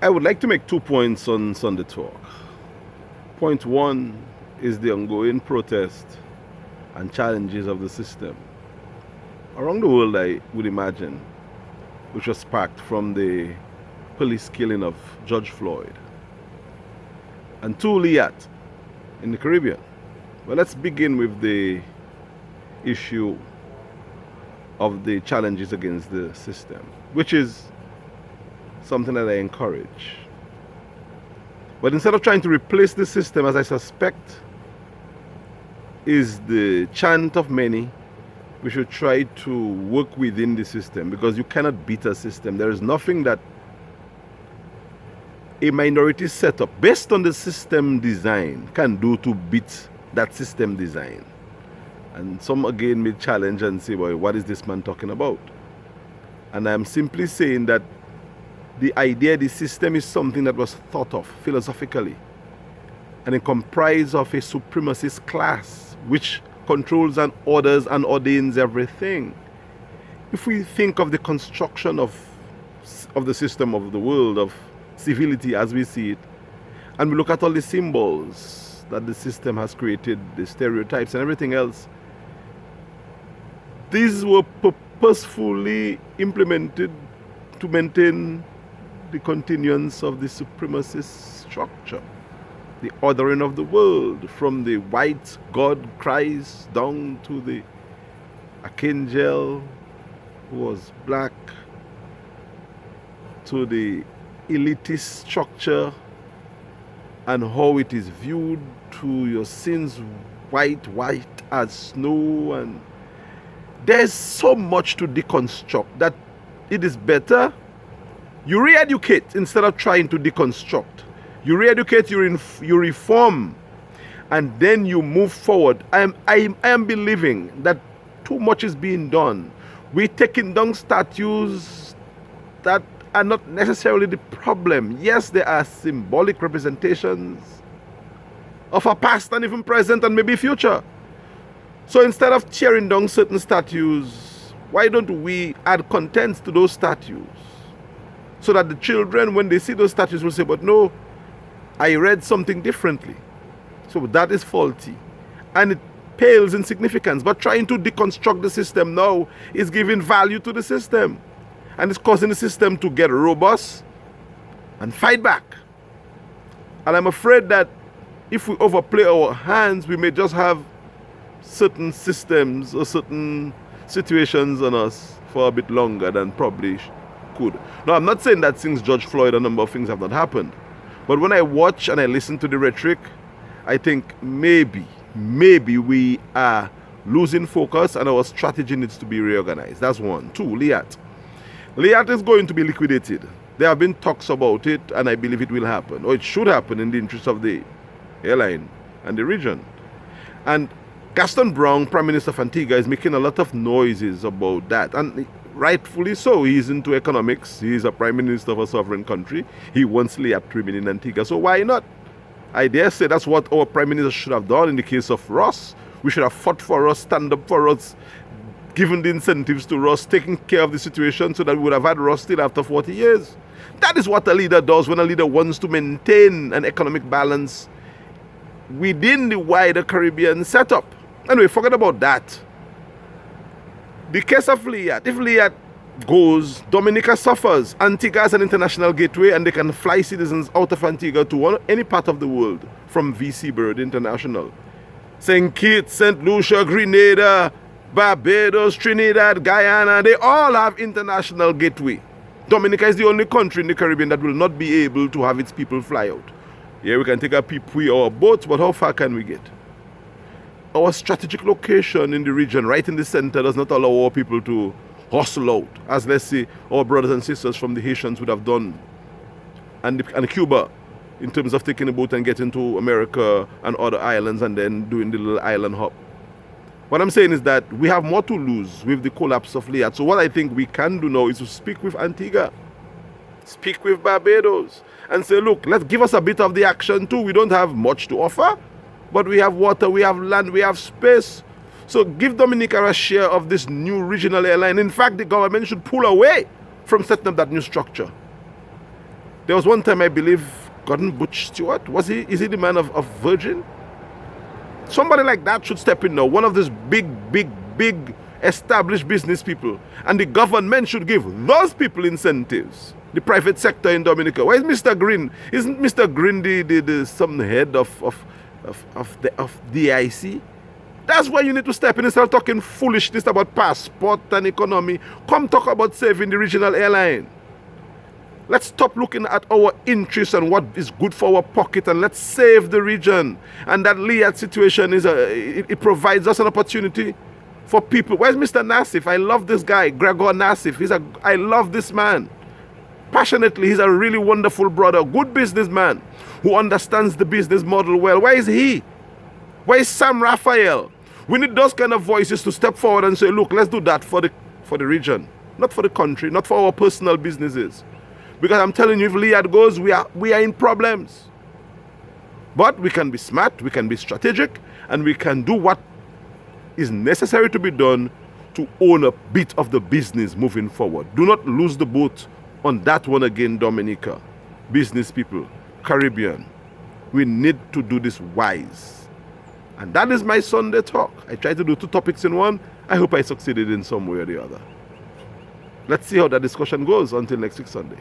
I would like to make 2 points on Sunday Talk. Point one is the ongoing protest and challenges of the system around the world, I would imagine, which was sparked from the police killing of George Floyd. And two, Liat in the Caribbean. Well, let's begin with the issue of the challenges against the system, which is something that I encourage. But instead of trying to replace the system, as I suspect is the chant of many, we should try to work within the system, because you cannot beat a system. There is nothing that a minority setup based on the system design can do to beat that system design. And some again may challenge and say, boy, what is this man talking about? And I'm simply saying that the idea, the system is something that was thought of philosophically, and it comprises of a supremacist class which controls and orders and ordains everything. If we think of the construction of the system of the world, of civility as we see it, and we look at all the symbols that the system has created, the stereotypes and everything else, these were purposefully implemented to maintain the continuance of the supremacist structure, the ordering of the world, from the white God Christ down to the archangel who was black, to the elitist structure and how it is viewed, to your sins white as snow. And there's so much to deconstruct that it is better you re-educate instead of trying to deconstruct. You re-educate, you reform, and then you move forward. I am believing that too much is being done. We're taking down statues that are not necessarily the problem. Yes, there are symbolic representations of a past and even present and maybe future. So instead of tearing down certain statues, why don't we add contents to those statues, so that the children, when they see those statues, will say, but no, I read something differently. So that is faulty. And it pales in significance. But trying to deconstruct the system now is giving value to the system. And it's causing the system to get robust and fight back. And I'm afraid that if we overplay our hands, we may just have certain systems or certain situations on us for a bit longer than probably could. Now, I'm not saying that since George Floyd a number of things have not happened. But when I watch and I listen to the rhetoric, I think maybe we are losing focus and our strategy needs to be reorganized. That's one. Two, Liat. Liat is going to be liquidated. There have been talks about it, and I believe it will happen, or it should happen in the interest of the airline and the region. And Gaston Brown, Prime Minister of Antigua, is making a lot of noises about that. And rightfully so. He's into economics. He's a prime minister of a sovereign country. He wants Liat to remain in Antigua. So why not? I dare say that's what our prime minister should have done in the case of Ross. We should have fought for Ross, stand up for Ross, given the incentives to Ross, taking care of the situation so that we would have had Ross still after 40 years. That is what a leader does when a leader wants to maintain an economic balance within the wider Caribbean setup. Anyway, forget about that. The case of Liat, if Liat goes, Dominica suffers. Antigua is an international gateway, and they can fly citizens out of Antigua to any part of the world from VC Bird International. St. Kitts, St. Lucia, Grenada, Barbados, Trinidad, Guyana, they all have international gateway. Dominica is the only country in the Caribbean that will not be able to have its people fly out. Yeah, we can take our people or boats, but how far can we get? Our strategic location in the region, right in the center, does not allow our people to hustle out, as let's say our brothers and sisters from the Haitians would have done, and Cuba, in terms of taking a boat and getting to America and other islands and then doing the little island hop. What I'm saying is that we have more to lose with the collapse of Liat. So what I think we can do now is to speak with Antigua, speak with Barbados, and say, look, let's give us a bit of the action too. We don't have much to offer, but we have water, we have land, we have space. So give Dominica a share of this new regional airline. In fact, the government should pull away from setting up that new structure. There was one time, I believe, Gordon Butch Stewart, is he the man of Virgin? Somebody like that should step in now. One of these big established business people. And the government should give those people incentives. The private sector in Dominica. Where is Mr. Green? Isn't Mr. Green the some head of DIC? That's why you need to step in and start talking foolishness about passport and economy. Come talk about saving the regional airline. Let's stop looking at our interests and what is good for our pocket, and let's save the region. And that Liat situation it provides us an opportunity for people. Where's Mr. Nassif? I love this guy, Gregor Nassif. I love this man. Passionately, he's a really wonderful brother, good businessman who understands the business model well. Where is he? Where is Sam Raphael? We need those kind of voices to step forward and say, look, let's do that for the region, not for the country, not for our personal businesses. Because I'm telling you, if Liat goes, we are in problems. But we can be smart, we can be strategic, and we can do what is necessary to be done to own a bit of the business moving forward. Do not lose the boat on that one again, Dominica. Business people, Caribbean, we need to do this wise. And that is my Sunday talk. I tried to do 2 topics in one. I hope I succeeded in some way or the other. Let's see how that discussion goes until next week Sunday.